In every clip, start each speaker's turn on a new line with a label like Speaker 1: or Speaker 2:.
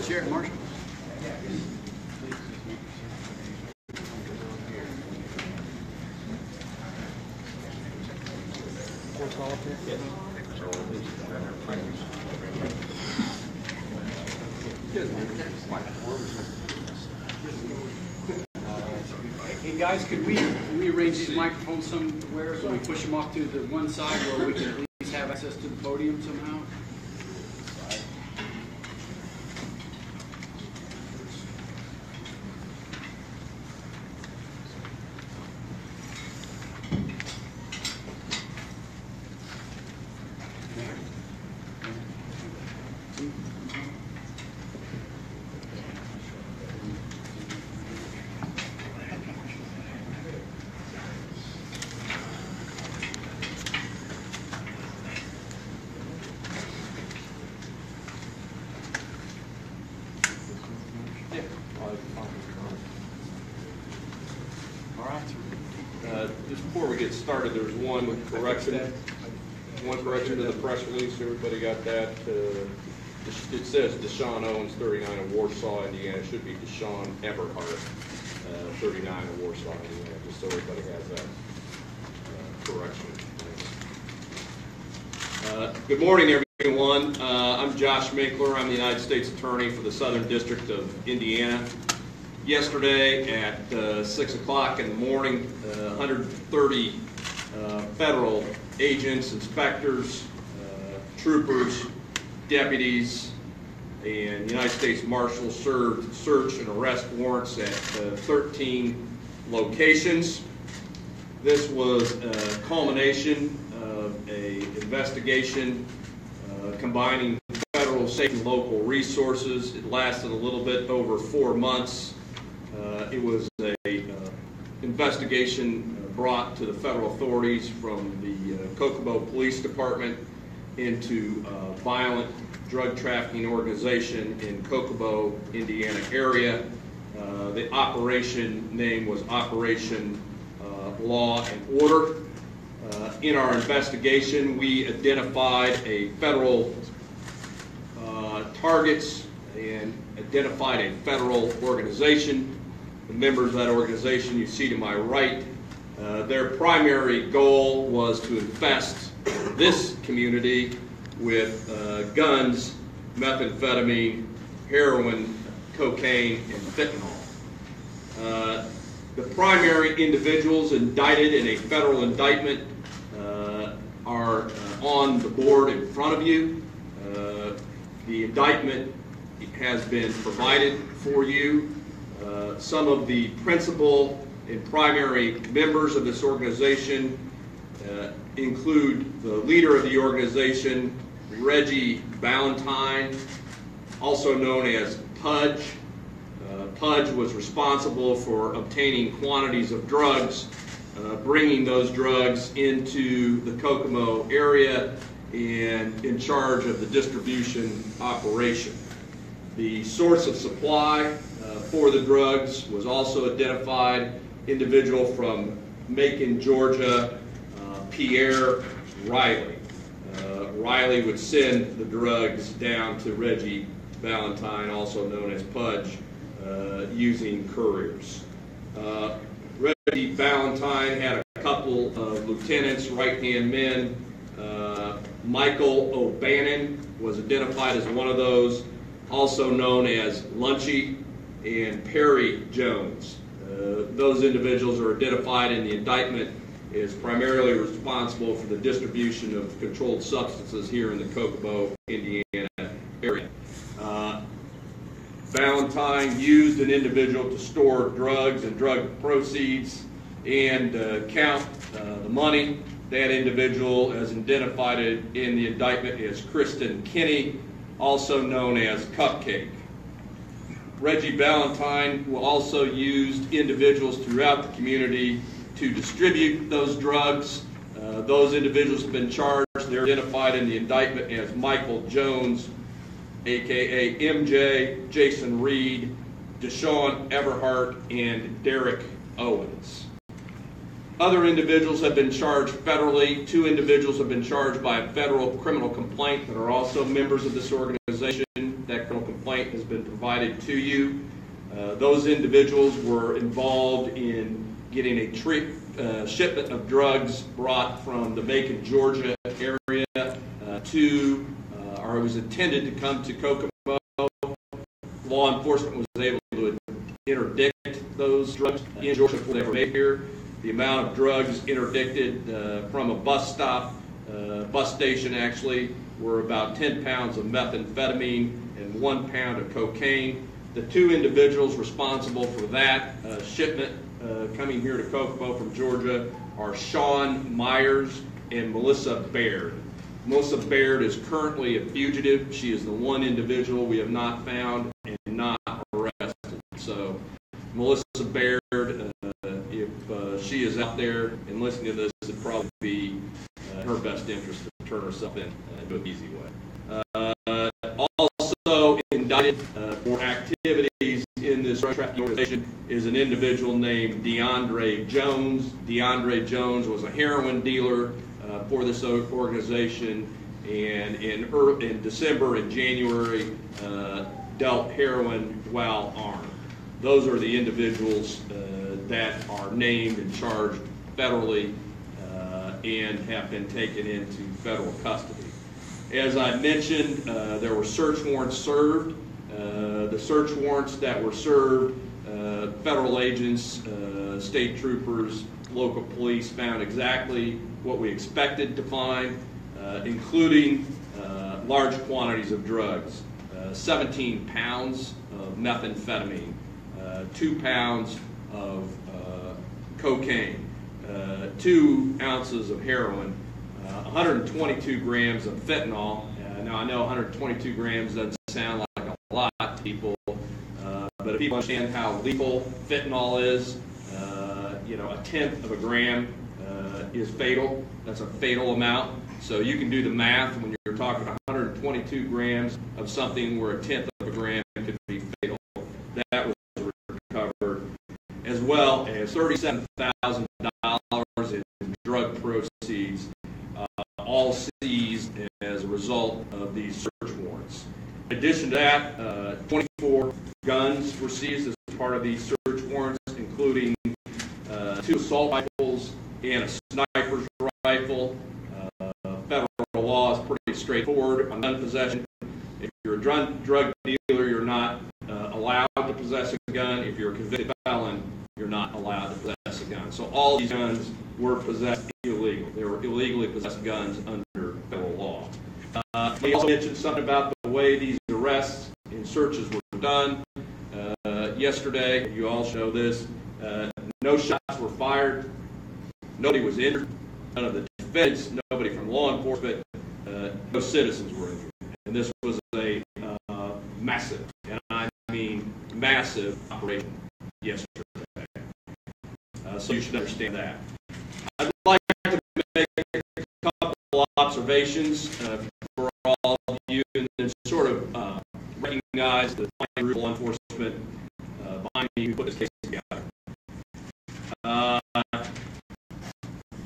Speaker 1: Chair, Marshall. Hey guys, could we arrange these microphones somewhere so we push them off to the one side where we can at least have access to the podium somehow?
Speaker 2: Just before we get started, there's one correction to the press release. Everybody got that? It says Deshaun Owens, 39 of Warsaw, Indiana. It should be Deshaun Everhart, 39 of Warsaw, Indiana, just so everybody has that correction. Good morning, everyone. I'm Josh Minkler. I'm the United States Attorney for the Southern District of Indiana. Yesterday at 6 o'clock in the morning, 130 federal agents, inspectors, troopers, deputies, and United States Marshals served search and arrest warrants at 13 locations. This was a culmination of an investigation combining federal, state, and local resources. It lasted a little bit over 4 months. It was an investigation brought to the federal authorities from the Kokomo Police Department into a violent drug trafficking organization in Kokomo, Indiana area. The operation name was Operation Law and Order. In our investigation, we identified a federal targets and identified a federal organization. The members of that organization you see to my right, their primary goal was to infest this community with guns, methamphetamine, heroin, cocaine, and fentanyl. The primary individuals indicted in a federal indictment are on the board in front of you. The indictment has been provided for you. Some of the principal and primary members of this organization include the leader of the organization, Reggie Ballantyne, also known as Pudge. Pudge was responsible for obtaining quantities of drugs, bringing those drugs into the Kokomo area, and in charge of the distribution operation. The source of supply for the drugs was also identified, individual from Macon, Georgia, Pierre Riley. Riley would send the drugs down to Reggie Ballantyne, also known as Pudge, using couriers. Reggie Ballantyne had a couple of lieutenants, right-hand men. Michael O'Bannon was identified as one of those, also known as Lunchy, and Perry Jones. Those individuals are identified in the indictment as primarily responsible for the distribution of controlled substances here in the Kokomo, Indiana area. Ballantyne used an individual to store drugs and drug proceeds and count the money. That individual is identified in the indictment as Kristen Kinney, also known as Cupcake. Reggie Ballantyne will also use individuals throughout the community to distribute those drugs. Those individuals have been charged. They're identified in the indictment as Michael Jones, aka MJ, Jason Reed, Deshaun Everhart, and Derek Owens. Other individuals have been charged federally. 2 individuals have been charged by a federal criminal complaint that are also members of this organization. That criminal complaint has been provided to you. Those individuals were involved in getting a shipment of drugs brought from the Macon, Georgia area or it was intended to come to Kokomo. Law enforcement was able to interdict those drugs in Georgia before they were made here. The amount of drugs interdicted from a bus station actually, were about 10 pounds of methamphetamine and 1 pound of cocaine. The 2 individuals responsible for that shipment coming here to Kokomo from Georgia are Sean Myers and Melissa Baird. Melissa Baird is currently a fugitive. She is the one individual we have not found and not arrested. So Melissa Baird, if she is out there and listening to this, it'd probably be in her best interest to turn herself in an easy way. Also indicted for activities in this drug trafficking organization is an individual named DeAndre Jones. DeAndre Jones was a heroin dealer for this organization, and in December and January dealt heroin while armed. Those are the individuals that are named and charged federally and have been taken into federal custody. As I mentioned, there were search warrants served. The search warrants that were served, federal agents, state troopers, local police found exactly what we expected to find, including large quantities of drugs, 17 pounds of methamphetamine, 2 pounds of cocaine, 2 ounces of heroin, 122 grams of fentanyl. Now I know 122 grams doesn't sound like a lot to people, but if people understand how lethal fentanyl is, a 1/10 of a gram is fatal. That's a fatal amount. So you can do the math when you're talking 122 grams of something where 1/10 of a gram could be fatal. That was recovered, as well as $37,000 in drug proceeds, all seized as a result of these search warrants. In addition to that, 24 guns were seized as part of these search warrants, including 2 assault rifles and a sniper's rifle. Federal law is pretty straightforward on gun possession. If you're a drug dealer, you're not allowed to possess a gun. If you're a convicted felon, you're not allowed to possess a gun. So all these guns were possessed illegally. They were illegally possessed guns under federal law. We also mentioned something about the way these arrests and searches were done. Yesterday, you all know this, no shots were fired, nobody was injured, none of the defendants, nobody from law enforcement, no citizens were injured. And this was a massive, and I mean massive, operation yesterday. So you should understand that. I'd like to make a couple observations for all of you, and then sort of recognize the fine group of law enforcement behind me who put this case together.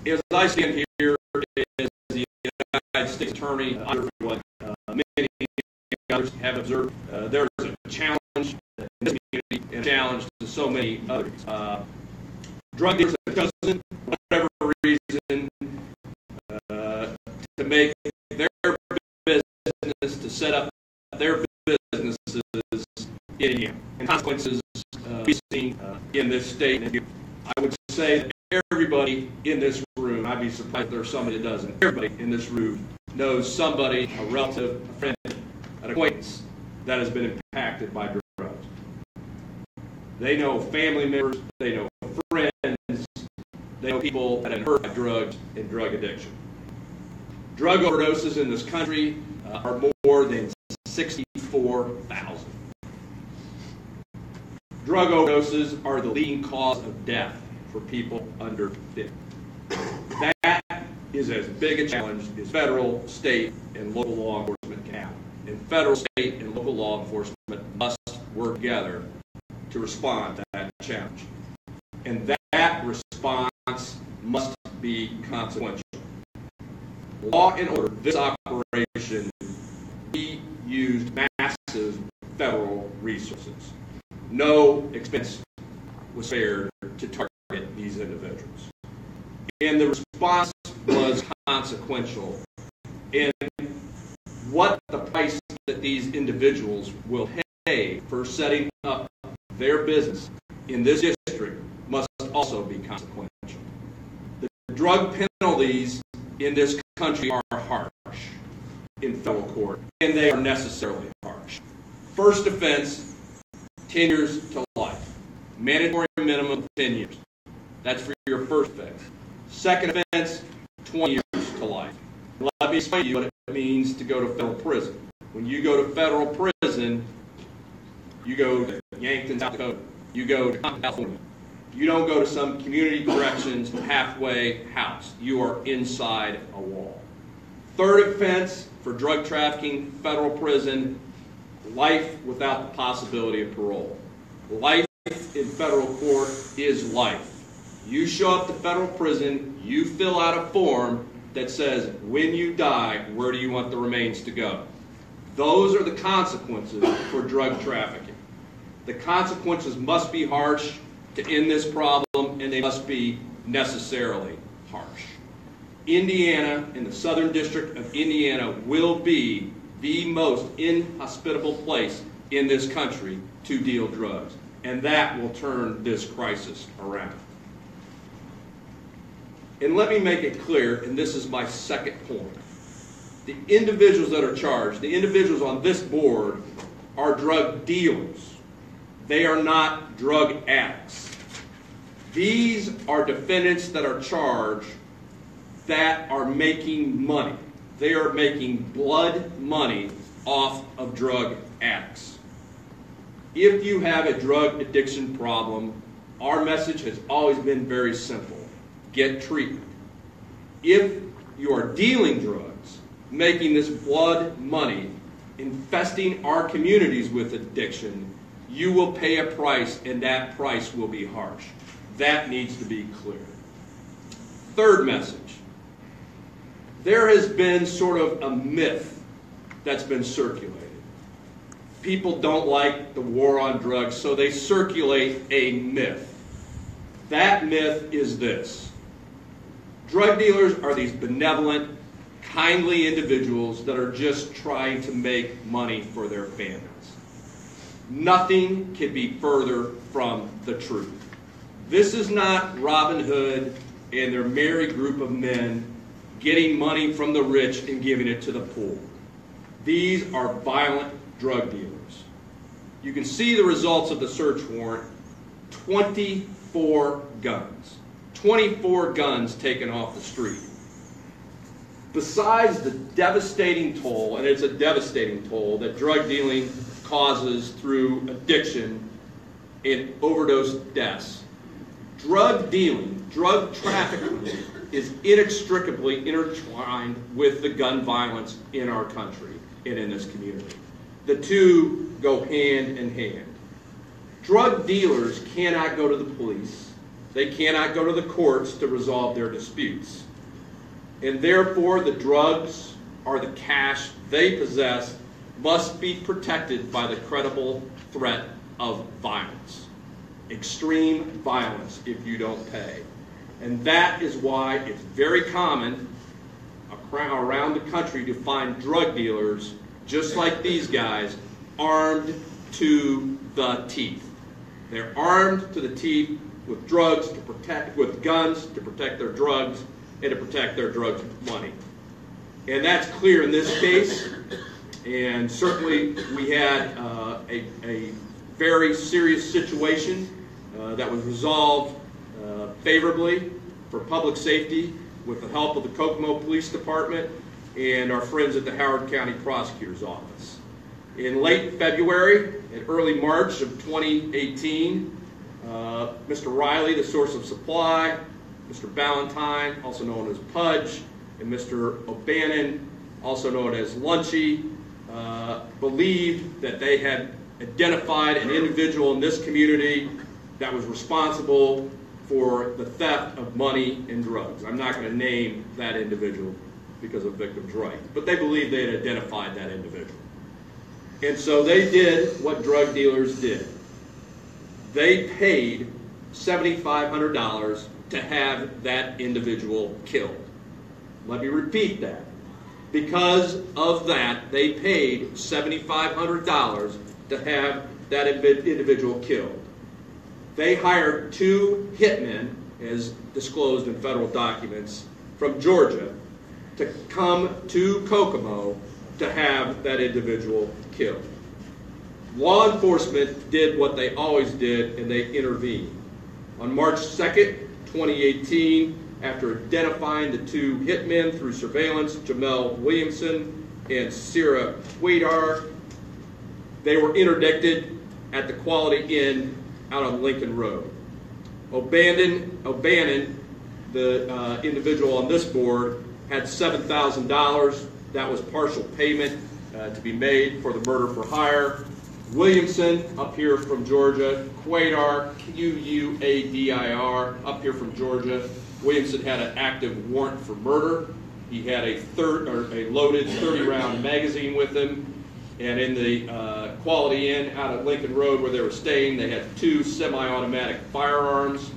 Speaker 2: As I stand here as the United States Attorney, under what many others have observed, there is a challenge in this community and a challenge to so many others. Drug dealers have chosen, for whatever reason, to make their business, to set up their businesses in India. And consequences we've seen in this state. And I would say that everybody in this room, I'd be surprised if there's somebody that doesn't, everybody in this room knows somebody, a relative, a friend, an acquaintance that has been impacted by drugs. They know family members, they know friends, they know people that have been hurt by drugs and drug addiction. Drug overdoses in this country are more than 64,000. Drug overdoses are the leading cause of death for people under 50. That is as big a challenge as federal, state, and local law enforcement can have. and federal, state, and local law enforcement must work together to respond to that challenge. And that response must be consequential. Law and order, this operation, we used massive federal resources. No expense was spared to target these individuals. And the response was consequential. And what the price that these individuals will pay for setting up their business in this district must also be consequential. The drug penalties in this country are harsh in federal court, and they are necessarily harsh. First offense, 10 years to life. Mandatory minimum of 10 years. That's for your first offense. Second offense, 20 years to life. Let me explain to you what it means to go to federal prison. When you go to federal prison, you go to Yankton, South Dakota. You go to California. You don't go to some community corrections halfway house. You are inside a wall. Third offense for drug trafficking, federal prison, life without the possibility of parole. Life in federal court is life. You show up to federal prison, you fill out a form that says, when you die, where do you want the remains to go? Those are the consequences for drug trafficking. The consequences must be harsh to end this problem, and they must be necessarily harsh. Indiana and the Southern District of Indiana will be the most inhospitable place in this country to deal drugs, and that will turn this crisis around. And let me make it clear, and this is my second point. The individuals that are charged, the individuals on this board, are drug dealers. They are not drug addicts. These are defendants that are charged that are making money. They are making blood money off of drug addicts. If you have a drug addiction problem, our message has always been very simple. Get treatment. If you are dealing drugs, making this blood money, infesting our communities with addiction, you will pay a price, and that price will be harsh. That needs to be clear. Third message. There has been sort of a myth that's been circulated. People don't like the war on drugs, so they circulate a myth. That myth is this. Drug dealers are these benevolent, kindly individuals that are just trying to make money for their families. Nothing can be further from the truth. This is not Robin Hood and their merry group of men getting money from the rich and giving it to the poor. These are violent drug dealers. You can see the results of the search warrant. 24 guns. 24 guns taken off the street. Besides the devastating toll, and it's a devastating toll, that drug dealing causes through addiction and overdose deaths, drug dealing, drug trafficking is inextricably intertwined with the gun violence in our country and in this community. The two go hand in hand. Drug dealers cannot go to the police. They cannot go to the courts to resolve their disputes. And therefore, the drugs or the cash they possess must be protected by the credible threat of violence. Extreme violence if you don't pay. And that is why it's very common around the country to find drug dealers just like these guys, armed to the teeth. They're armed to the teeth with drugs to protect, with guns to protect their drugs and to protect their drug money. And that's clear in this case. And certainly we had a very serious situation that was resolved favorably for public safety with the help of the Kokomo Police Department and our friends at the Howard County Prosecutor's Office. In late February and early March of 2018, Mr. Riley, the source of supply, Mr. Ballantyne, also known as Pudge, and Mr. O'Bannon, also known as Lunchy, believed that they had identified an individual in this community that was responsible for the theft of money and drugs. I'm not going to name that individual because of victims' rights, but they believed they had identified that individual. And so they did what drug dealers did. They paid $7,500 to have that individual killed. Let me repeat that. Because of that, they paid $7,500 to have that individual killed. They hired 2 hitmen, as disclosed in federal documents, from Georgia to come to Kokomo to have that individual killed. Law enforcement did what they always did, and they intervened. On March 2nd, 2018, after identifying the 2 hitmen through surveillance, Jamel Williamson and Sarah Quaidar, they were interdicted at the Quality Inn out on Lincoln Road. O'Bannon, the individual on this board, had $7,000. That was partial payment to be made for the murder for hire. Williamson, up here from Georgia. Quaidar, Q-U-A-D-I-R, up here from Georgia. Williamson had an active warrant for murder. He had a loaded 30-round magazine with him. And in the Quality Inn out at Lincoln Road where they were staying, they had 2 semi-automatic firearms.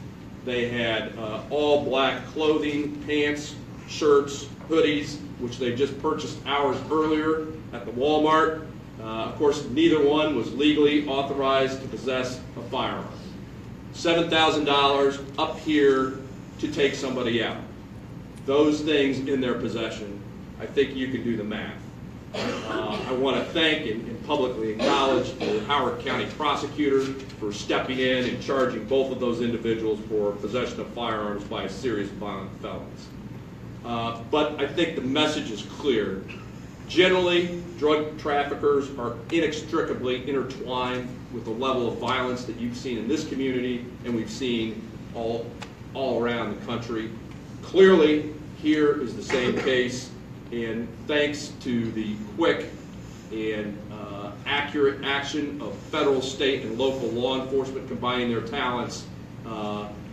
Speaker 2: They had all black clothing, pants, shirts, hoodies, which they just purchased hours earlier at the Walmart. Of course, neither one was legally authorized to possess a firearm. $7,000 up here to take somebody out. Those things in their possession, I think you can do the math. I want to thank and publicly acknowledge the Howard County prosecutor for stepping in and charging both of those individuals for possession of firearms by serious violent felons. But I think the message is clear. Generally, drug traffickers are inextricably intertwined with the level of violence that you've seen in this community and we've seen all around the country. Clearly, here is the same case, and thanks to the quick and accurate action of federal, state, and local law enforcement combining their talents,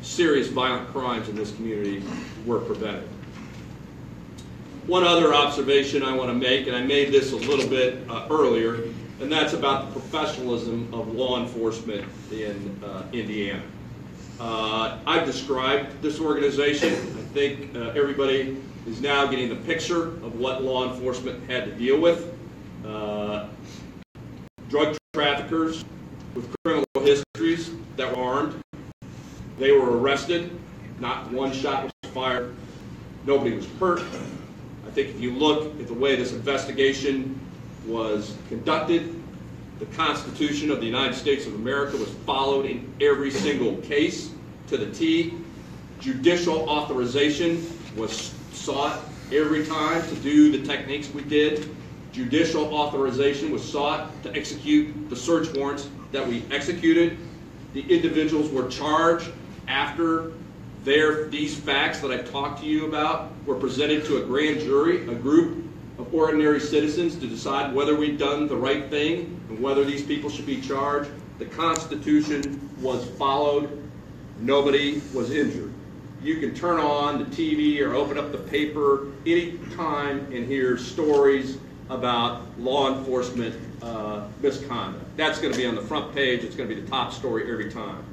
Speaker 2: serious violent crimes in this community were prevented. One other observation I want to make, and I made this a little bit earlier, and that's about the professionalism of law enforcement in Indiana. I've described this organization. I think everybody is now getting the picture of what law enforcement had to deal with. Drug traffickers with criminal histories that were armed. They were arrested. Not one shot was fired. Nobody was hurt. I think if you look at the way this investigation was conducted, the Constitution of the United States of America was followed in every single case to the T. Judicial authorization was sought every time to do the techniques we did. Judicial authorization was sought to execute the search warrants that we executed. The individuals were charged after these facts that I've talked to you about were presented to a grand jury, a group of ordinary citizens, to decide whether we'd done the right thing and whether these people should be charged. The Constitution was followed. Nobody was injured. You can turn on the TV or open up the paper any time and hear stories about law enforcement misconduct. That's going to be on the front page. It's going to be the top story every time.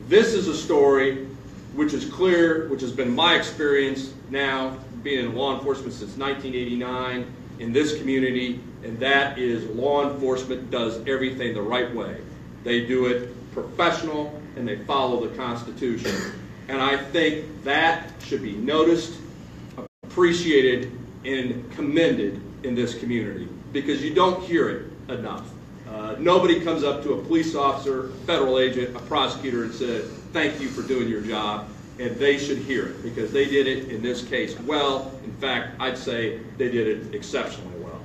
Speaker 2: This is a story which is clear, which has been my experience now being in law enforcement since 1989 in this community, and that is law enforcement does everything the right way. They do it professional and they follow the Constitution. And I think that should be noticed, appreciated, and commended in this community because you don't hear it enough. Nobody comes up to a police officer, a federal agent, a prosecutor and says, thank you for doing your job, and they should hear it because they did it in this case well. In fact, I'd say they did it exceptionally well.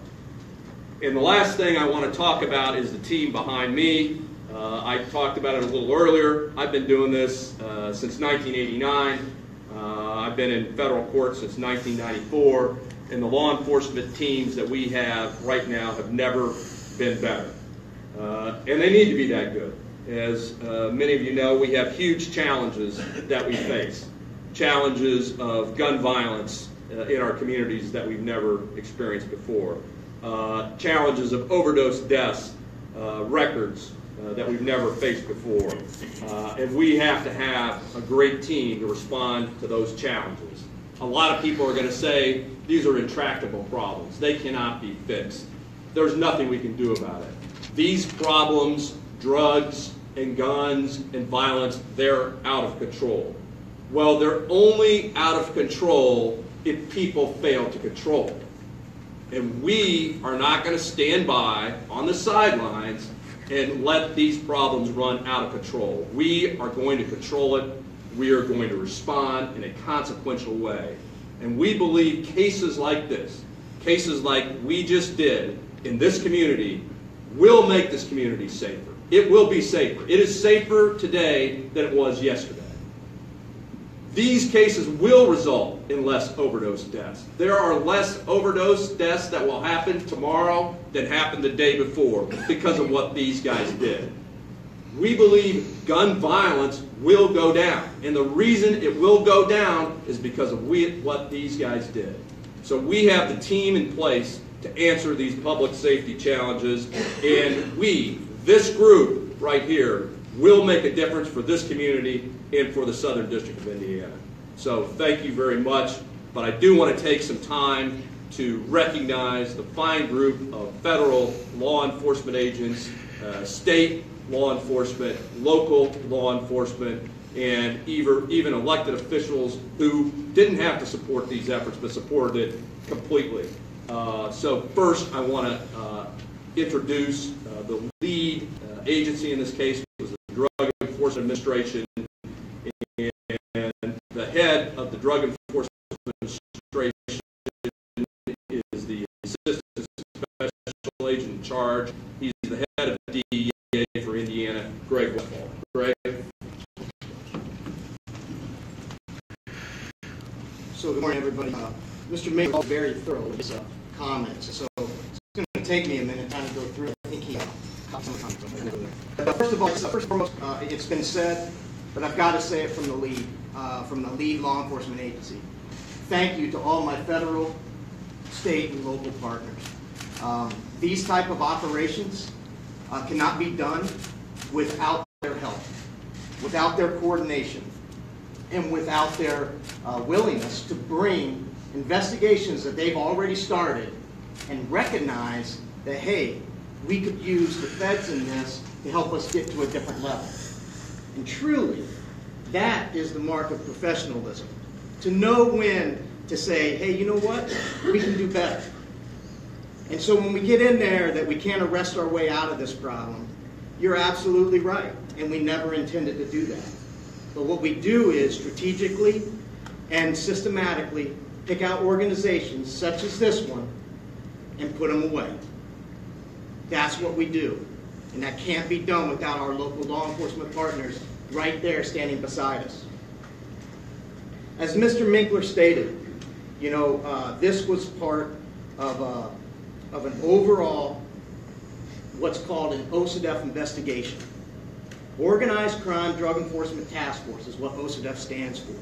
Speaker 2: And the last thing I want to talk about is the team behind me. I talked about it a little earlier. I've been doing this since 1989. I've been in federal court since 1994. and the law enforcement teams that we have right now have never been better. And they need to be that good. As many of you know, we have huge challenges that we face. Challenges of gun violence in our communities that we've never experienced before. Challenges of overdose deaths, records that we've never faced before. And we have to have a great team to respond to those challenges. A lot of people are going to say these are intractable problems. They cannot be fixed. There's nothing we can do about it. These problems, drugs and guns and violence, they're out of control. Well, they're only out of control if people fail to control it. And we are not going to stand by on the sidelines and let these problems run out of control. We are going to control it. We are going to respond in a consequential way. And we believe cases like this, cases like we just did in this community, will make this community safer. It will be safer. It is safer today than it was yesterday. These cases will result in less overdose deaths. There are less overdose deaths that will happen tomorrow than happened the day before because of what these guys did. We believe gun violence will go down. And the reason it will go down is because of what these guys did. So we have the team in place to answer these public safety challenges. And we, this group right here, will make a difference for this community and for the Southern District of Indiana. So thank you very much. But I do want to take some time to recognize the fine group of federal law enforcement agents, state law enforcement, local law enforcement, and even elected officials who didn't have to support these efforts but supported it completely. So first I want to introduce the lead agency in this case, was the Drug Enforcement Administration, and the head of the Drug Enforcement Administration is the Assistant Special Agent in charge. He's the head of DEA for Indiana, Greg Westfall. Greg?
Speaker 3: So good morning, everybody. Mr. Mink was very thorough with his comments, so it's going to take me a minute time to go through. I think he got some comments. But first of all, first and foremost, it's been said, but I've got to say it from the lead law enforcement agency. Thank you to all my federal, state, and local partners. These type of operations cannot be done without their help, without their coordination, and without their willingness to bring investigations that they've already started and recognize that, hey, we could use the feds in this to help us get to a different level. And truly, that is the mark of professionalism. To know when to say, hey, you know what? We can do better. And so when we get in there that we can't arrest our way out of this problem, you're absolutely right. And we never intended to do that. But what we do is strategically and systematically pick out organizations such as this one and put them away. That's what we do. And that can't be done without our local law enforcement partners right there standing beside us. As Mr. Minkler stated, you know, this was part of an overall, what's called an OCDEF investigation. Organized Crime Drug Enforcement Task Force is what OCDEF stands for.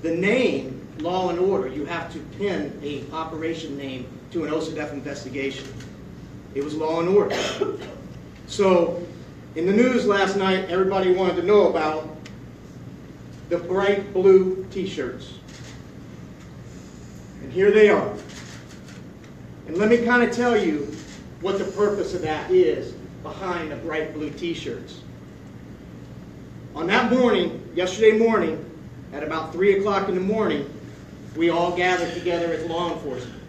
Speaker 3: The name, Law and Order, you have to pin an operation name to an OCDEF investigation. It was Law and Order. So, in the news last night, everybody wanted to know about the bright blue t-shirts. And here they are. And let me kind of tell you what the purpose of that is behind the bright blue t-shirts. On that morning, yesterday morning, at about 3 o'clock in the morning, we all gathered together as law enforcement.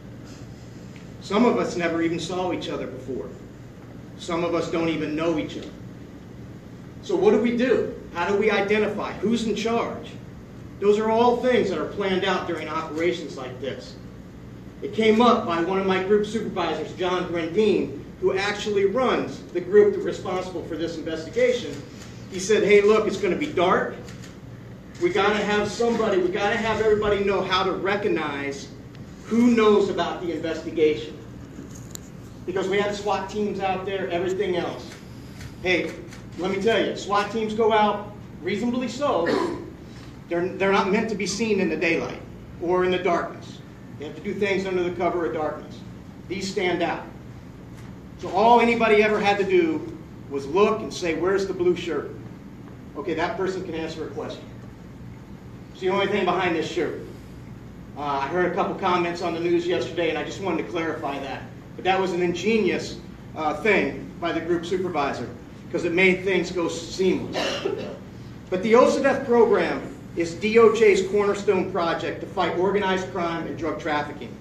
Speaker 3: Some of us never even saw each other before. Some of us don't even know each other. So what do? How do we identify? Who's in charge? Those are all things that are planned out during operations like this. It came up by one of my group supervisors, John Grandine, who actually runs the group responsible for this investigation. He said, hey, look, it's going to be dark. We got to have somebody, we got to have everybody know how to recognize Who knows about the investigation? Because we had SWAT teams out there, everything else. Hey, let me tell you, SWAT teams go out, reasonably so. They're not meant to be seen in the daylight or in the darkness. They have to do things under the cover of darkness. These stand out. So all anybody ever had to do was look and say, where's the blue shirt? Okay, that person can answer a question. It's the only thing behind this shirt. I heard a couple comments on the news yesterday, and I just wanted to clarify that. But that was an ingenious thing by the group supervisor, because it made things go seamless. But the OCDETH program is DOJ's cornerstone project to fight organized crime and drug trafficking.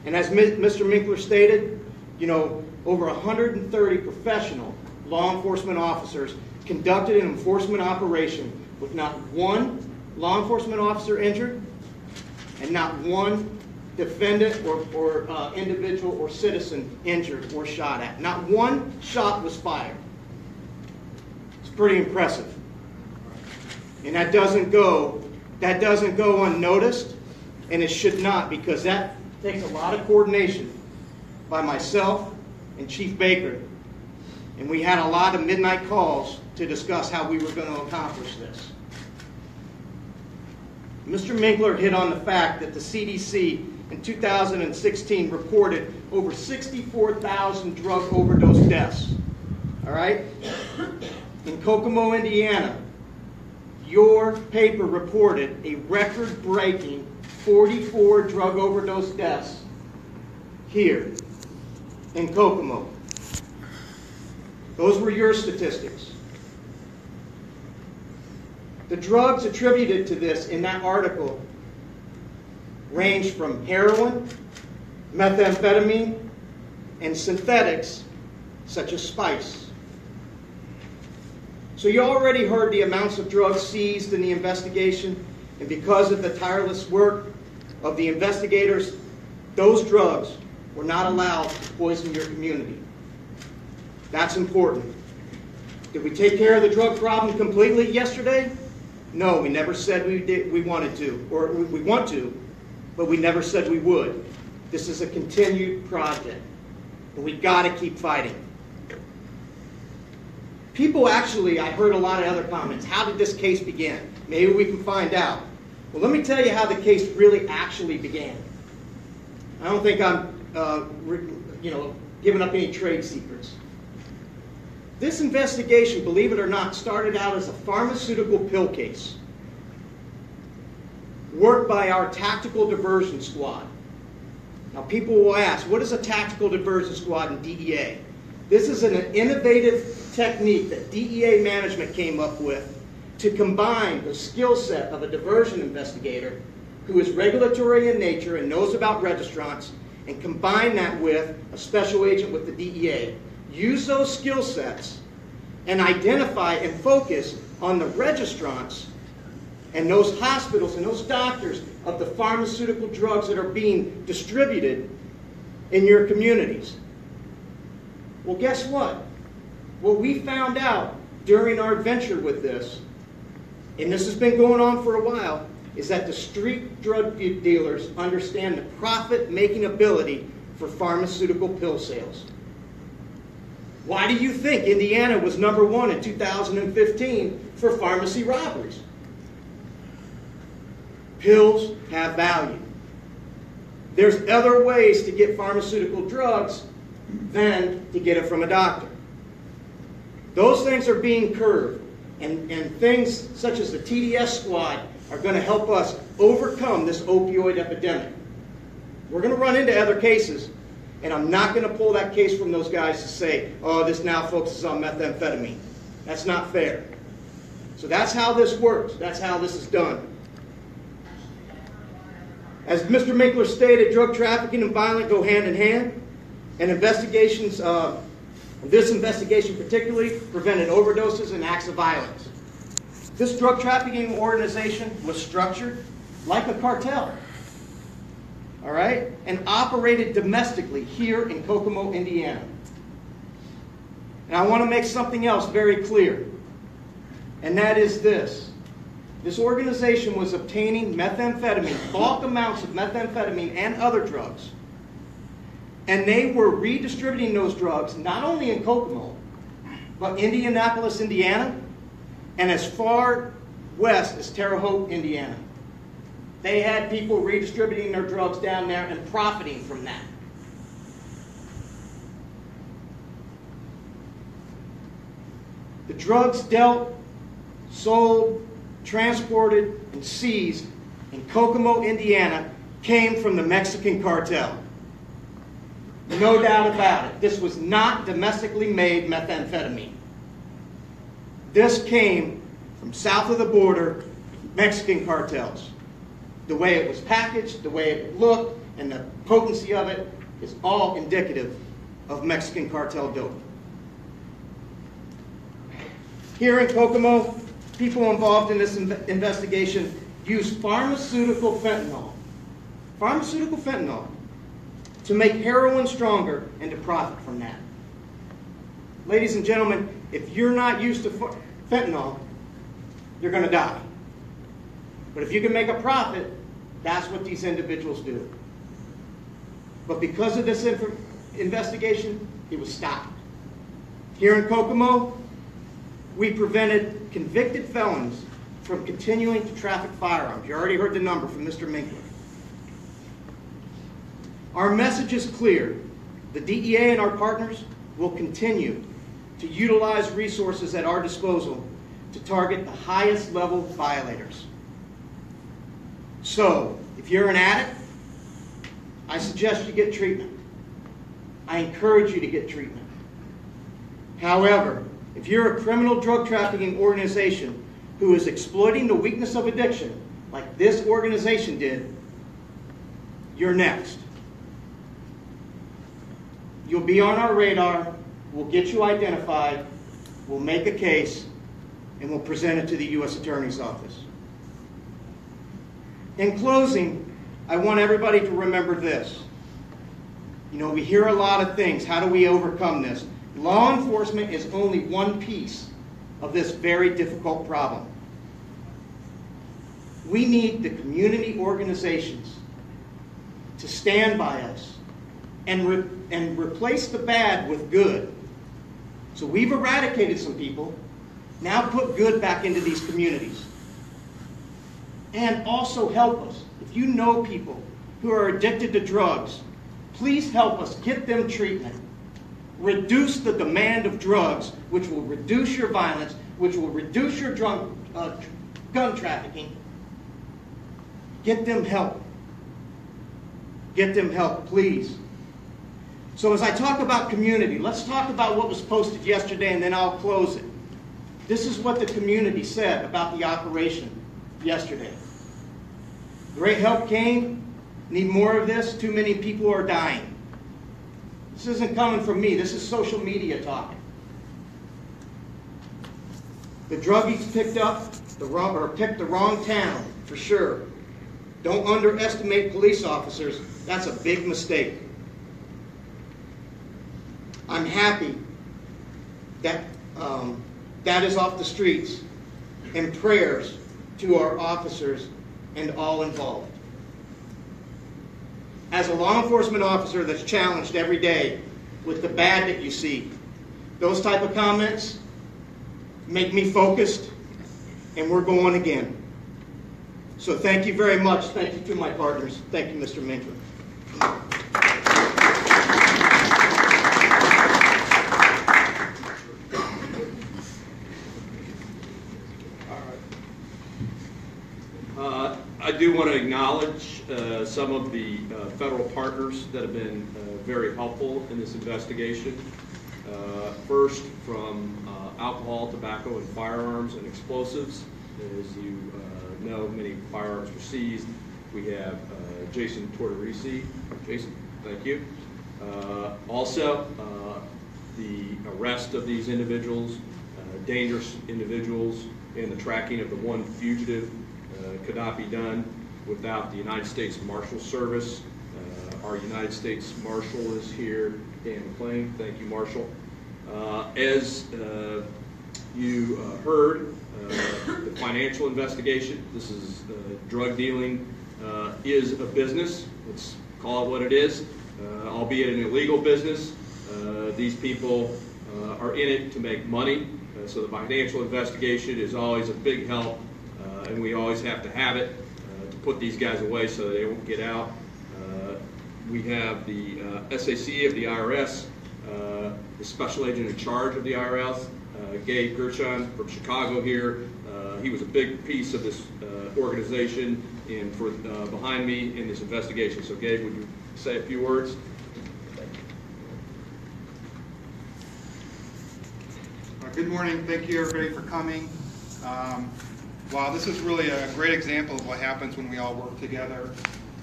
Speaker 3: And as Mr. Minkler stated, you know, over 130 professional law enforcement officers conducted an enforcement operation with not one law enforcement officer injured and not one defendant or individual or citizen injured or shot at. Not one shot was fired. It's pretty impressive. And that doesn't go unnoticed, and it should not, because that takes a lot of coordination by myself and Chief Baker. And we had a lot of midnight calls to discuss how we were going to accomplish this. Mr. Minkler hit on the fact that the CDC in 2016 reported over 64,000 drug overdose deaths. All right? In Kokomo, Indiana, your paper reported a record-breaking 44 drug overdose deaths here in Kokomo. Those were your statistics. The drugs attributed to this in that article range from heroin, methamphetamine, and synthetics such as spice. So you already heard the amounts of drugs seized in the investigation, and because of the tireless work of the investigators, those drugs were not allowed to poison your community. That's important. Did we take care of the drug problem completely yesterday? No, we never said we wanted to, or we want to, but we never said we would. This is a continued project, and we got to keep fighting. People actually, I heard a lot of other comments. How did this case begin? Maybe we can find out. Well, let me tell you how the case really actually began. I don't think I'm, giving up any trade secrets. This investigation, believe it or not, started out as a pharmaceutical pill case worked by our tactical diversion squad. Now, people will ask, what is a tactical diversion squad in DEA? This is an innovative technique that DEA management came up with to combine the skill set of a diversion investigator who is regulatory in nature and knows about registrants, and combine that with a special agent with the DEA. Use those skill sets and identify and focus on the registrants and those hospitals and those doctors of the pharmaceutical drugs that are being distributed in your communities. Well, guess what? What we found out during our venture with this, and this has been going on for a while, is that the street drug dealers understand the profit-making ability for pharmaceutical pill sales. Why do you think Indiana was #1 in 2015 for pharmacy robberies? Pills have value. There's other ways to get pharmaceutical drugs than to get it from a doctor. Those things are being curbed, and things such as the TDS squad are going to help us overcome this opioid epidemic. We're going to run into other cases, and I'm not going to pull that case from those guys to say, oh, this now focuses on methamphetamine. That's not fair. So that's how this works. That's how this is done. As Mr. Minkler stated, drug trafficking and violence go hand in hand, and investigations, this investigation particularly, prevented overdoses and acts of violence. This drug trafficking organization was structured like a cartel, all right, and operated domestically here in Kokomo, Indiana. And I want to make something else very clear, and that is this. This organization was obtaining methamphetamine, bulk amounts of methamphetamine and other drugs. And they were redistributing those drugs not only in Kokomo, but Indianapolis, Indiana, and as far west as Terre Haute, Indiana. They had people redistributing their drugs down there and profiting from that. The drugs dealt, sold, transported, and seized in Kokomo, Indiana came from the Mexican cartel. No doubt about it. This was not domestically made methamphetamine. This came from south of the border, Mexican cartels. The way it was packaged, the way it looked, and the potency of it is all indicative of Mexican cartel dope. Here in Kokomo, people involved in this investigation used pharmaceutical fentanyl to make heroin stronger and to profit from that. Ladies and gentlemen, if you're not used to fentanyl, you're going to die. But if you can make a profit, that's what these individuals do. But because of this investigation, it was stopped. Here in Kokomo, we prevented convicted felons from continuing to traffic firearms. You already heard the number from Mr. Minkler. Our message is clear. The DEA and our partners will continue to utilize resources at our disposal to target the highest level violators. So, if you're an addict, I suggest you get treatment. I encourage you to get treatment. However, if you're a criminal drug trafficking organization who is exploiting the weakness of addiction, like this organization did, you're next. You'll be on our radar, we'll get you identified, we'll make a case, and we'll present it to the U.S. Attorney's Office. In closing, I want everybody to remember this. You know, we hear a lot of things. How do we overcome this? Law enforcement is only one piece of this very difficult problem. We need the community organizations to stand by us and replace the bad with good. So we've eradicated some people. Now put good back into these communities. And also help us. If you know people who are addicted to drugs, please help us get them treatment. Reduce the demand of drugs, which will reduce your violence, which will reduce your gun trafficking. Get them help. Get them help, please. So as I talk about community, let's talk about what was posted yesterday, and then I'll close it. This is what the community said about the operation yesterday. Great help came. Need more of this. Too many people are dying. This isn't coming from me. This is social media talking. The druggies picked the wrong town, for sure. Don't underestimate police officers. That's a big mistake. I'm happy that that is off the streets, and prayers to our officers and all involved. As a law enforcement officer that's challenged every day with the bad that you see, those type of comments make me focused, and we're going again. So thank you very much. Thank you to my partners. Thank you, Mr. Minkler.
Speaker 2: I do want to acknowledge some of the federal partners that have been very helpful in this investigation. First, from alcohol, tobacco, and firearms and explosives. As you know, many firearms were seized. We have Jason Tortorisi. Jason, thank you. Also, the arrest of these individuals, dangerous individuals, and the tracking of the one fugitive could not be done without the United States Marshal Service. Our United States Marshal is here, Dan McClain. Thank you, Marshal. As you heard, the financial investigation. This is drug dealing is a business. Let's call it what it is, albeit an illegal business. These people are in it to make money, so the financial investigation is always a big help, and we always have to have it to put these guys away so they won't get out. We have the SAC of the IRS, the special agent in charge of the IRS, Gabe Gershon from Chicago here. He was a big piece of this organization and for behind me in this investigation. So Gabe, would you say a few words?
Speaker 4: Good morning. Thank you everybody for coming. Wow, this is really a great example of what happens when we all work together.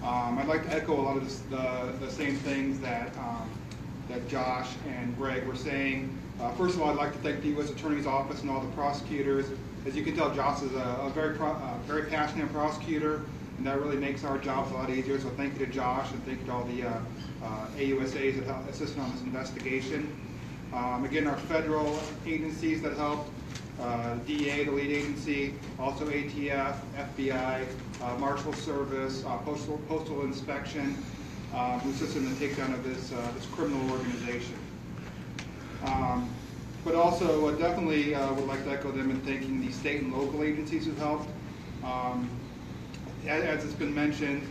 Speaker 4: I'd like to echo a lot of the same things that Josh and Greg were saying. First of all, I'd like to thank the U.S. Attorney's Office and all the prosecutors. As you can tell, Josh is a very passionate prosecutor, and that really makes our jobs a lot easier. So thank you to Josh, and thank you to all the AUSAs that assisted on this investigation. Again, our federal agencies that helped, DA, the lead agency, also ATF, FBI, Marshal Service, Postal Inspection, who assisted in the takedown of this criminal organization. But also definitely would like to echo them in thanking the state and local agencies who helped. As it's been mentioned,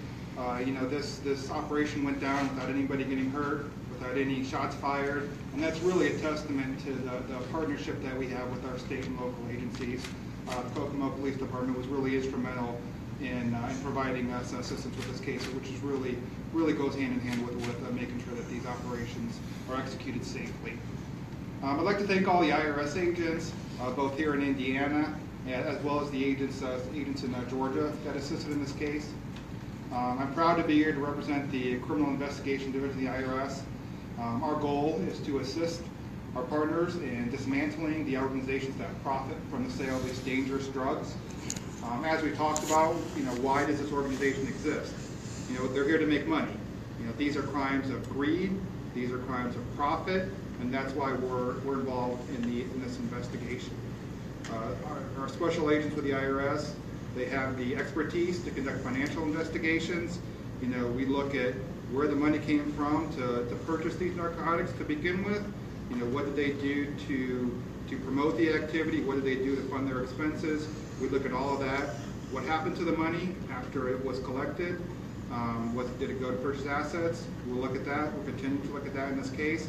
Speaker 4: this operation went down without anybody getting hurt, without any shots fired, and that's really a testament to the partnership that we have with our state and local agencies. The Kokomo Police Department was really instrumental in providing us assistance with this case, which is really goes hand in hand with making sure that these operations are executed safely. I'd like to thank all the IRS agents, both here in Indiana, as well as the agents in Georgia that assisted in this case. I'm proud to be here to represent the Criminal Investigation Division of the IRS. Our goal is to assist our partners in dismantling the organizations that profit from the sale of these dangerous drugs. As we talked about, why does this organization exist? They're here to make money. These are crimes of greed, these are crimes of profit, and that's why we're involved in this investigation. Our special agents with the IRS, they have the expertise to conduct financial investigations. We look at where the money came from to purchase these narcotics to begin with. What did they do to promote the activity? What did they do to fund their expenses? We look at all of that. What happened to the money after it was collected? Did it go to purchase assets? We'll look at that. We'll continue to look at that in this case.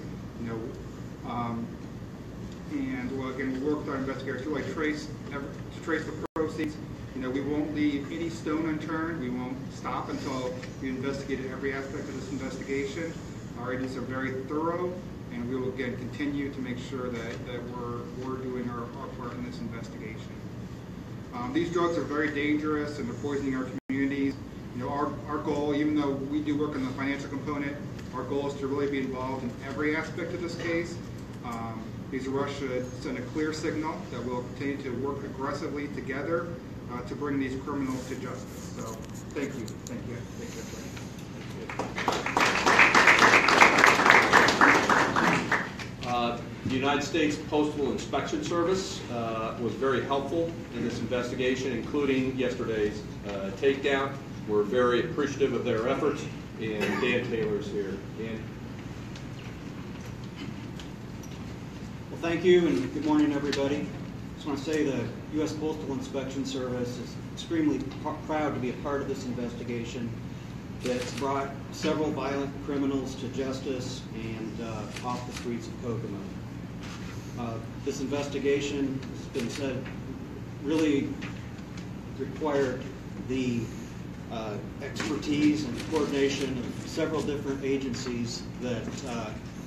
Speaker 4: And we'll again work with our investigators to really trace the proceeds. We won't leave any stone unturned. We won't stop until we investigated every aspect of this investigation. Our agents are very thorough, and we will again continue to make sure that we're doing our part in this investigation. These drugs are very dangerous and they're poisoning our communities. Our goal, even though we do work on the financial component, our goal is to really be involved in every aspect of this case. These arrests should send a clear signal that we'll continue to work aggressively together to bring these criminals to justice. So, thank you. Thank you.
Speaker 2: The United States Postal Inspection Service was very helpful in this investigation, including yesterday's takedown. We're very appreciative of their efforts, and Dan Taylor's here. Dan?
Speaker 5: Well, thank you, and good morning, everybody. I just want to say the U.S. Postal Inspection Service is extremely proud to be a part of this investigation that's brought several violent criminals to justice and off the streets of Kokomo. This investigation, has been said, really required the expertise and coordination of several different agencies that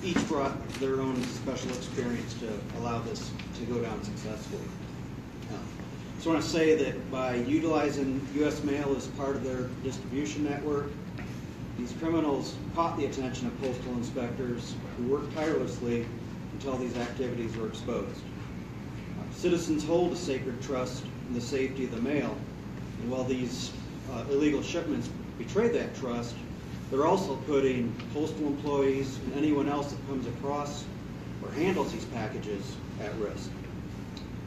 Speaker 5: each brought their own special experience to allow this to go down successfully. I just want to say that by utilizing U.S. Mail as part of their distribution network, these criminals caught the attention of postal inspectors who worked tirelessly until these activities were exposed. Citizens hold a sacred trust in the safety of the mail, and while these illegal shipments betray that trust, they're also putting postal employees and anyone else that comes across or handles these packages at risk.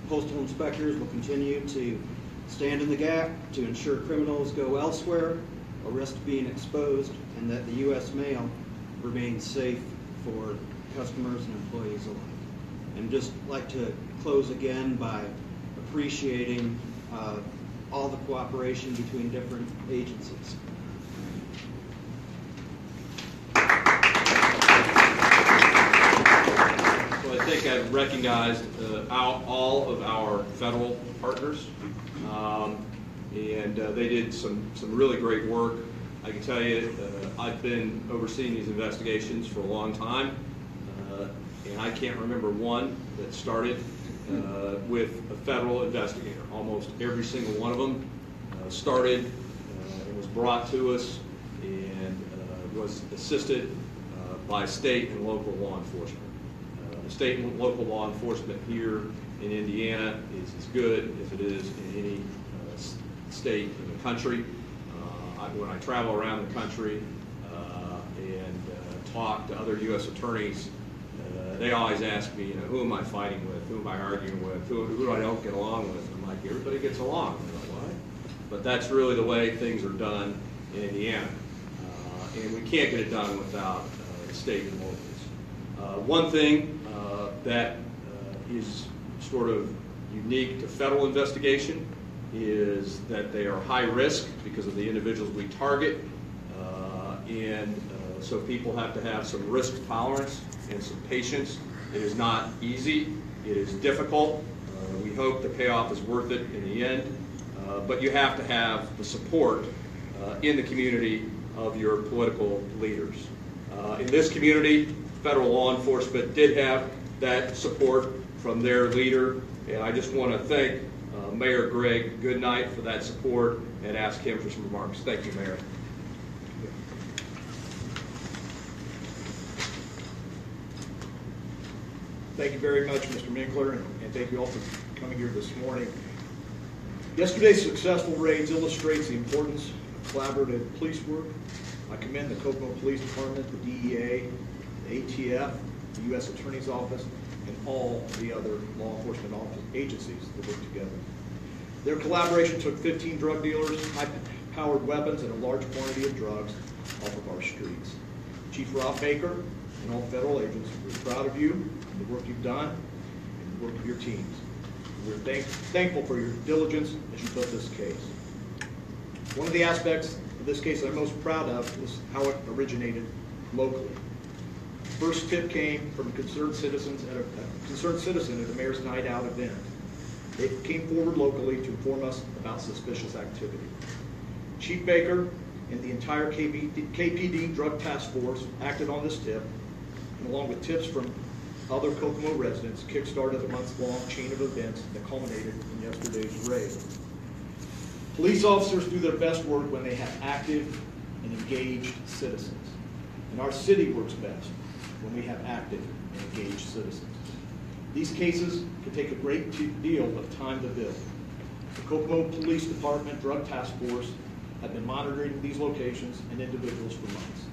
Speaker 5: Postal inspectors will continue to stand in the gap to ensure criminals go elsewhere or risk being exposed, and that the U.S. mail remains safe for customers and employees alike. And just like to close again by appreciating all the cooperation between different agencies.
Speaker 2: So I think I've recognized all of our federal partners, and they did some really great work. I can tell you, I've been overseeing these investigations for a long time, and I can't remember one that started with a federal investigator. Almost every single one of them started and was brought to us and was assisted by state and local law enforcement. The state and local law enforcement here in Indiana is as good as it is in any state in the country. When I travel around the country and talk to other U.S. attorneys, they always ask me, who am I fighting with? Who am I arguing with? Who do I don't get along with? I'm like, everybody gets along. And they're like, what? But that's really the way things are done in Indiana. And we can't get it done without the state and locals. One thing that is sort of unique to federal investigation is that they are high risk because of the individuals we target, so people have to have some risk tolerance and some patience. It is not easy. It is difficult. We hope the payoff is worth it in the end, but you have to have the support in the community of your political leaders. In this community, federal law enforcement did have that support from their leader, and I just want to thank Mayor Greg Goodnight for that support and ask him for some remarks. Thank you, Mayor.
Speaker 6: Thank you very much, Mr. Minkler, and thank you all for coming here this morning. Yesterday's successful raids illustrates the importance of collaborative police work. I commend the Kokomo Police Department, the DEA, the ATF, the U.S. Attorney's Office, and all the other law enforcement agencies that work together. Their collaboration took 15 drug dealers, high-powered weapons, and a large quantity of drugs off of our streets. Chief Rob Baker and all federal agents, we're proud of you and the work you've done and the work of your teams. We're thankful for your diligence as you built this case. One of the aspects of this case that I'm most proud of is how it originated locally. The first tip came from a concerned citizen at a Mayor's Night Out event. They came forward locally to inform us about suspicious activity. Chief Baker and the entire KPD Drug Task Force acted on this tip, and along with tips from other Kokomo residents, kickstarted a month-long chain of events that culminated in yesterday's raid. Police officers do their best work when they have active and engaged citizens. And our city works best when we have active and engaged citizens. These cases can take a great deal of time to build. The Kokomo Police Department Drug Task Force have been monitoring these locations and individuals for months.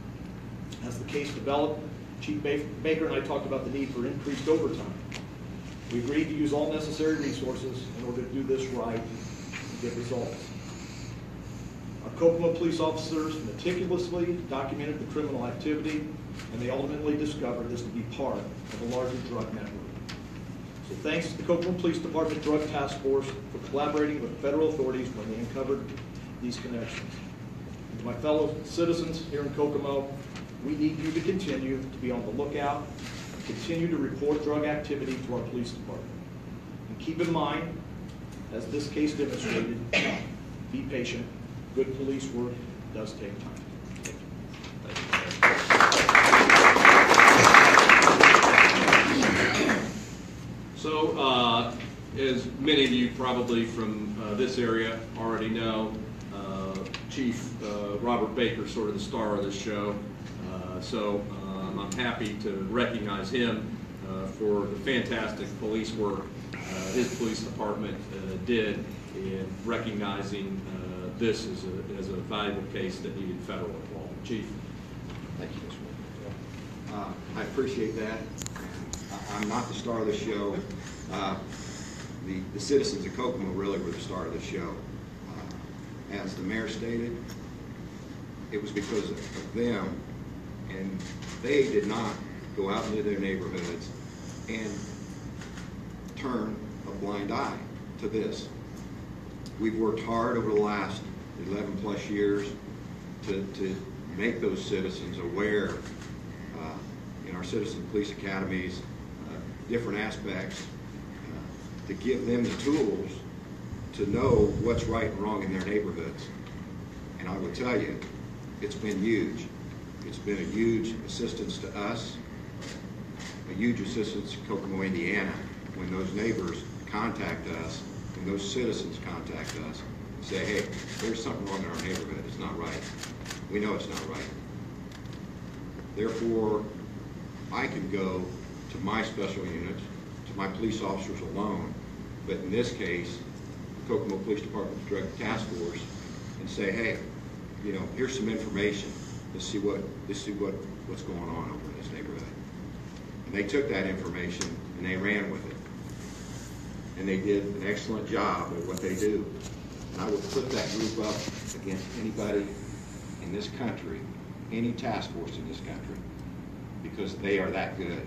Speaker 6: As the case developed, Chief Baker and I talked about the need for increased overtime. We agreed to use all necessary resources in order to do this right and get results. Our Kokomo police officers meticulously documented the criminal activity, and they ultimately discovered this to be part of a larger drug network. So thanks to the Kokomo Police Department Drug Task Force for collaborating with federal authorities when they uncovered these connections. And to my fellow citizens here in Kokomo, we need you to continue to be on the lookout and continue to report drug activity to our police department. And keep in mind, as this case demonstrated, be patient. Good police work does take time.
Speaker 2: So, as many of you probably from this area already know, Chief Robert Baker, sort of the star of this show. I'm happy to recognize him for the fantastic police work his police department did in recognizing this as a valuable case that needed federal involvement. Chief.
Speaker 7: Thank you, Mr. Minkler. I appreciate that. I'm not the star of the show.
Speaker 8: the citizens of Kokomo really were the star of the show. As the mayor stated, it was because of them, and they did not go out into their neighborhoods and turn a blind eye to this. We've worked hard over the last 11 plus years to make those citizens aware in our citizen police academies, different aspects, to give them the tools to know what's right and wrong in their neighborhoods. And I will tell you, it's been huge. It's been a huge assistance to us, a huge assistance to Kokomo, Indiana, when those neighbors contact us, when those citizens contact us, and say, hey, there's something wrong in our neighborhood, it's not right. We know it's not right. Therefore, I can go to my special units, to my police officers alone, but in this case, the Kokomo Police Department's Drug Task Force, and say, hey, you know, here's some information. Let's see what's going on over in this neighborhood. And they took that information and they ran with it. And they did an excellent job at what they do. And I would put that group up against anybody in this country, any task force in this country, because they are that good.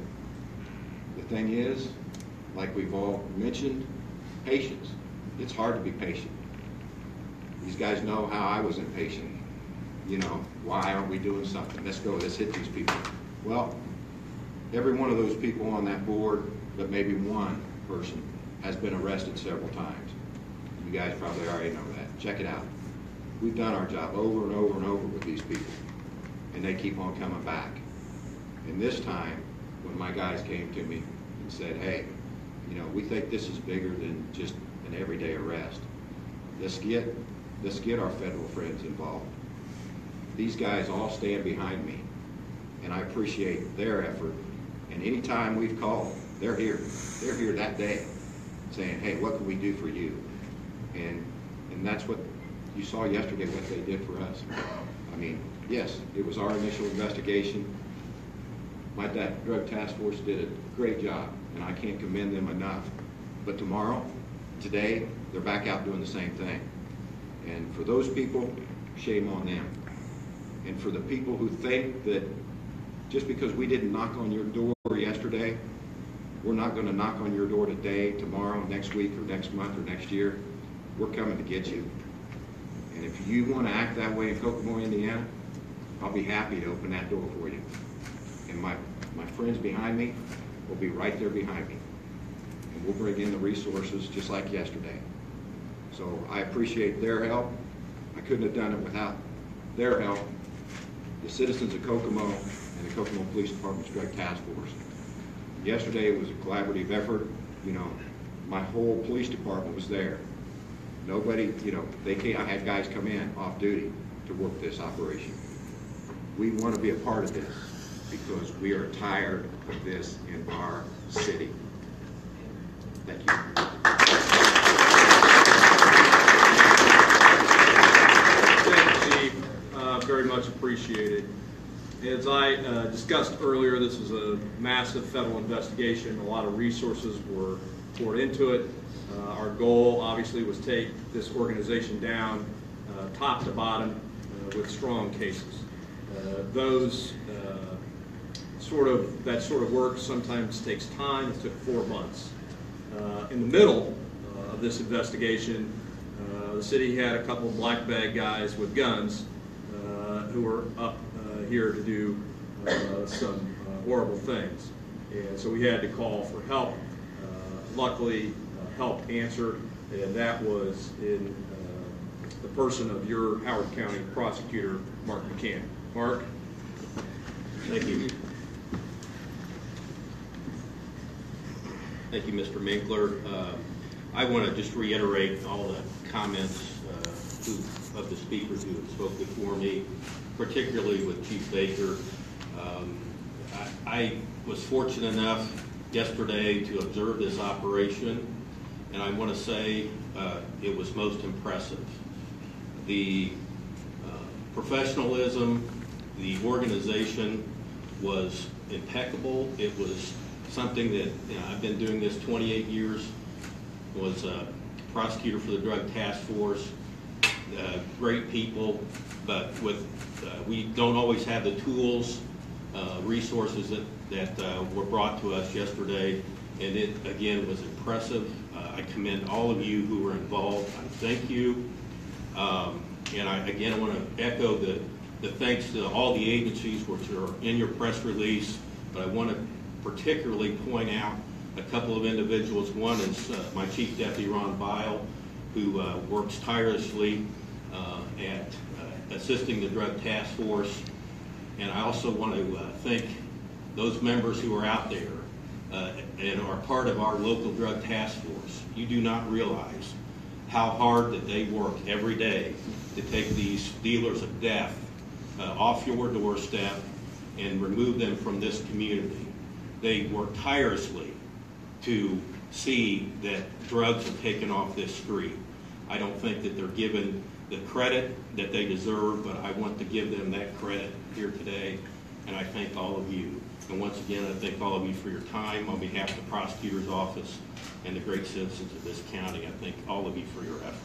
Speaker 8: The thing is, like we've all mentioned, patience. It's hard to be patient. These guys know how I was impatient. You know, why aren't we doing something? Let's go, let's hit these people. Well, every one of those people on that board, but maybe one person, has been arrested several times. You guys probably already know that. Check it out. We've done our job over and over and over with these people, and they keep on coming back. And this time, when my guys came to me and said, hey, you know, we think this is bigger than just an everyday arrest. Let's get our federal friends involved. These guys all stand behind me, and I appreciate their effort. And anytime we've called, they're here. They're here that day saying, hey, what can we do for you? And that's what you saw yesterday, what they did for us. I mean, yes, it was our initial investigation. My drug task force did a great job, and I can't commend them enough. But today, they're back out doing the same thing. And for those people, shame on them. And for the people who think that just because we didn't knock on your door yesterday, we're not going to knock on your door today, tomorrow, next week, or next month, or next year. We're coming to get you. And if you want to act that way in Kokomo, Indiana, I'll be happy to open that door for you. And my friends behind me will be right there behind me. And we'll bring in the resources just like yesterday. So I appreciate their help. I couldn't have done it without their help, the citizens of Kokomo and the Kokomo Police Department's Drug Task Force. Yesterday it was a collaborative effort. You know, my whole police department was there. Nobody, you know, I had guys come in off duty to work this operation. We want to be a part of this because we are tired of this in our city. Thank you.
Speaker 2: Thank you, Chief. Very much appreciated. As I discussed earlier, this was a massive federal investigation. A lot of resources were poured into it. Our goal, obviously, was to take this organization down top to bottom with strong cases. That sort of work sometimes takes time. It took 4 months. In the middle of this investigation, the city had a couple of black bag guys with guns who were up here to do some horrible things. And so we had to call for help. Luckily, help answered, and that was in the person of your Howard County prosecutor, Mark McCann. Mark?
Speaker 9: Thank you. Thank you, Mr. Minkler. I want to just reiterate all the comments of the speakers who have spoke before me, particularly with Chief Baker. I was fortunate enough yesterday to observe this operation, and I want to say it was most impressive. The professionalism, the organization was impeccable. It was something that, I've been doing this 28 years, was a prosecutor for the Drug Task Force. Great people, but we don't always have the tools, resources that were brought to us yesterday, and it again was impressive. I commend all of you who were involved. I thank you, and I want to echo the thanks to all the agencies which are in your press release, but I want to particularly point out a couple of individuals. One is my Chief Deputy Ron Bile, who works tirelessly at assisting the Drug Task Force. And I also want to thank those members who are out there and are part of our local Drug Task Force. You do not realize how hard that they work every day to take these dealers of death off your doorstep and remove them from this community. They work tirelessly to see that drugs are taken off this street. I don't think that they're given the credit that they deserve, but I want to give them that credit here today, and I thank all of you. And once again, I thank all of you for your time on behalf of the prosecutor's office and the great citizens of this county. I thank all of you for your effort.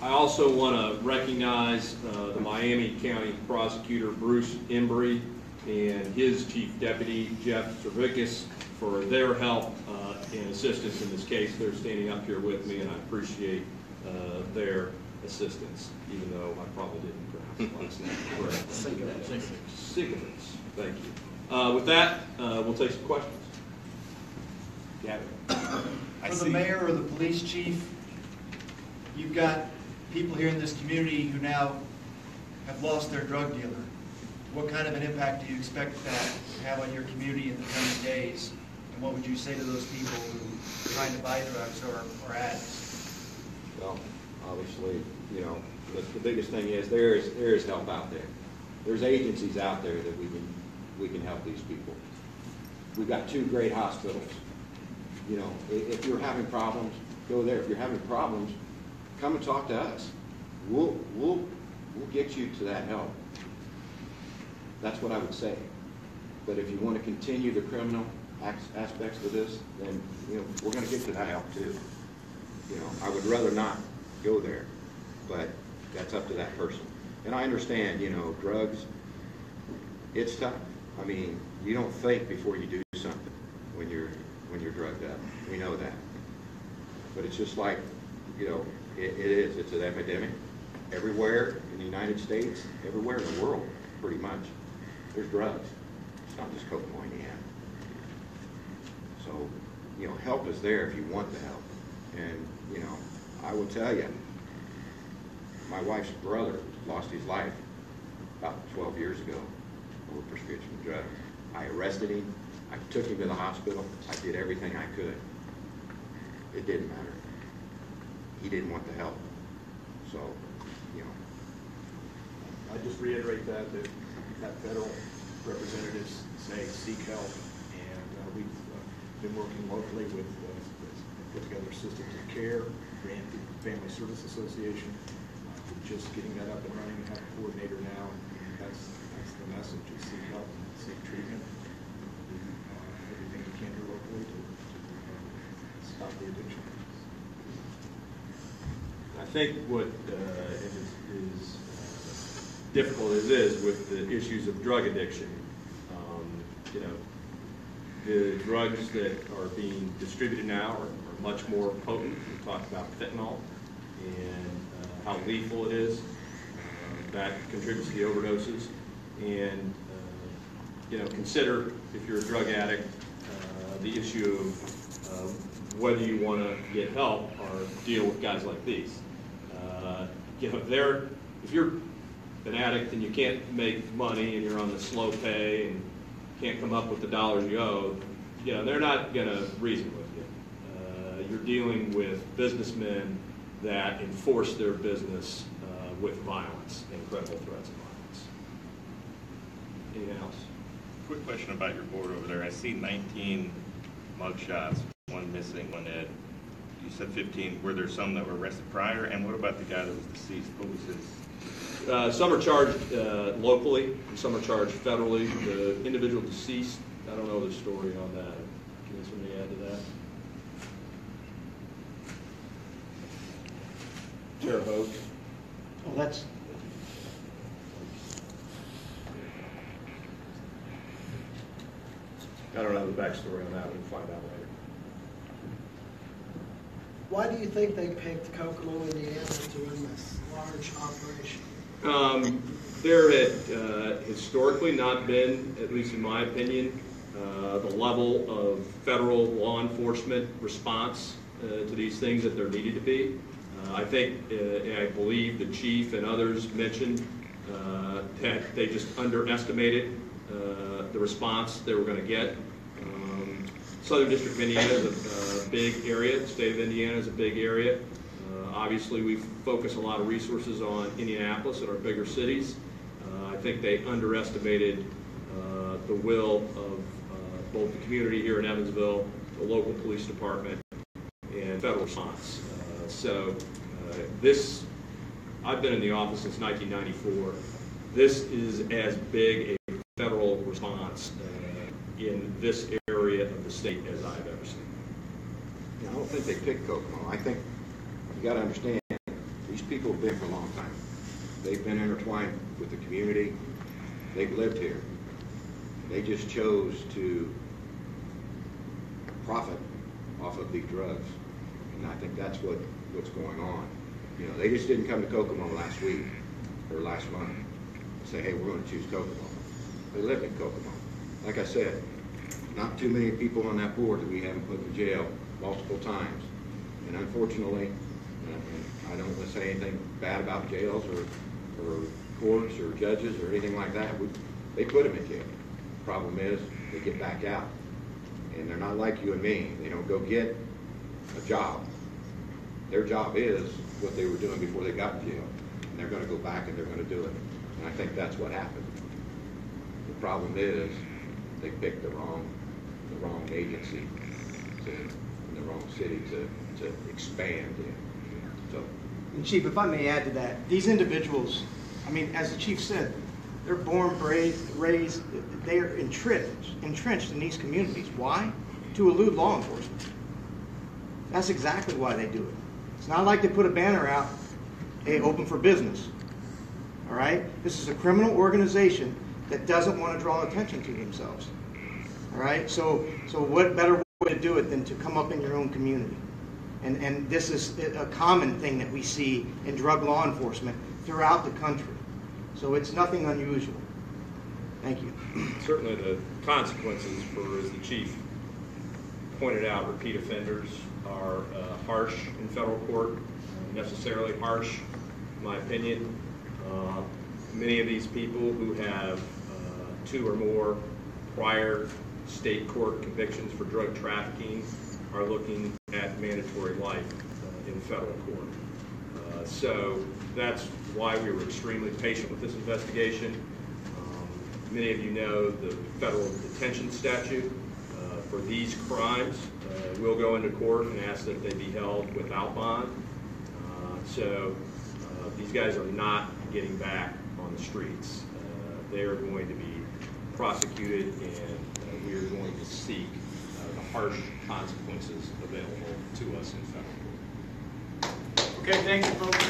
Speaker 2: I also want to recognize the Miami County Prosecutor Bruce Embry and his Chief Deputy Jeff Servicus for their help and assistance in this case. They're standing up here with me, and I appreciate their assistance, even though I probably didn't pronounce the last name correctly. Sigmans. Thank you. With that, we'll take some questions. Gavin.
Speaker 10: For the mayor or the police chief, you've got people here in this community who now have lost their drug dealer. What kind of an impact do you expect that to have on your community in the coming days? And what would you say to those people who are trying to buy drugs or addicts?
Speaker 8: Well, obviously, you know, the biggest thing is there is help out there. There's agencies out there that we can help these people. We've got 2 great hospitals. You know, if you're having problems, go there. If you're having problems, come and talk to us. We'll get you to that help. That's what I would say. But if you want to continue the criminal aspects of this, then we're going to get to that help too. I would rather not go there, but that's up to that person. And I understand, drugs, it's tough. I mean, you don't think before you do something when you're drugged up. We know that. But it's just like, it's an epidemic everywhere in the United States, everywhere in the world, pretty much. There's drugs. It's not just Kokomo, Indiana. So, help is there if you want the help. And, I will tell you, my wife's brother lost his life about 12 years ago over prescription drugs. I arrested him. I took him to the hospital. I did everything I could. It didn't matter. He didn't want the help. So,
Speaker 6: I just reiterate that we've had federal representatives say seek help, and we've been working locally with put together systems of care, Grand Family Service Association. We're just getting that up and running. We have a coordinator now, and that's the message: is seek help and seek treatment. Everything we can do locally to stop the addiction.
Speaker 2: I think what is difficult as is with the issues of drug addiction, the drugs that are being distributed now are much more potent. We talked about fentanyl and how lethal it is. That contributes to the overdoses. And, consider, if you're a drug addict, the issue of whether you want to get help or deal with guys like these. If you're an addict and you can't make money and you're on the slow pay and can't come up with the dollars you owe, they're not going to reason with you. You're dealing with businessmen that enforce their business with violence and credible threats of violence. Anything else?
Speaker 11: Quick question about your board over there. I see 19 mugshots, 1 missing, 1 dead. You said 15. Were there some that were arrested prior? And what about the guy that was deceased? What was his?
Speaker 2: Some are charged locally, and some are charged federally. The individual deceased, I don't know the story on that. Can somebody add to that? Terre Haute.
Speaker 3: Oh, that's,
Speaker 2: I don't know the backstory on that. We'll find out later.
Speaker 12: Why do you think they picked Kokomo, Indiana to run this large operation?
Speaker 2: There had historically not been, at least in my opinion, the level of federal law enforcement response to these things that there needed to be. I think, and I believe the chief and others mentioned that they just underestimated the response they were going to get. Southern District of Indiana is a big area. The state of Indiana is a big area. Obviously, we focus a lot of resources on Indianapolis and our bigger cities. I think they underestimated the will of both the community here in Evansville, the local police department, and federal response. This, I've been in the office since 1994. This is as big a federal response in this area of the state as I've ever seen.
Speaker 8: I don't think they picked Kokomo. I think you got to understand, these people have been for a long time. They've been intertwined with the community. They've lived here. They just chose to profit off of these drugs. And I think that's what's going on. You know, they just didn't come to Kokomo last week or last month and say, hey, we're going to choose Kokomo. They live in Kokomo. Like I said, not too many people on that board that we haven't put in jail multiple times. And unfortunately, I don't want to say anything bad about jails or courts or judges or anything like that. They put them in jail. The problem is they get back out. And they're not like you and me. They don't go get a job. Their job is what they were doing before they got in jail. And they're going to go back and they're going to do it. And I think that's what happened. The problem is they picked the wrong agency in the wrong city to expand in. So,
Speaker 3: and Chief, if I may add to that, these individuals, I mean, as the Chief said, they're born, raised, they are entrenched in these communities. Why? To elude law enforcement. That's exactly why they do it. It's not like they put a banner out, hey, open for business. All right? This is a criminal organization that doesn't want to draw attention to themselves. All right? So what better way to do it than to come up in your own community? And this is a common thing that we see in drug law enforcement throughout the country. So it's nothing unusual. Thank you.
Speaker 2: Certainly the consequences for, as the chief pointed out, repeat offenders are harsh in federal court, necessarily harsh, in my opinion. Many of these people who have 2 or more prior state court convictions for drug trafficking are looking at mandatory life in federal court. So that's why we were extremely patient with this investigation. Many of you know the federal detention statute for these crimes. We'll go into court and ask that they be held without bond. So these guys are not getting back on the streets. They are going to be prosecuted, and we are going to seek the harsh consequences available to us in federal court.
Speaker 1: Okay, thank you, folks.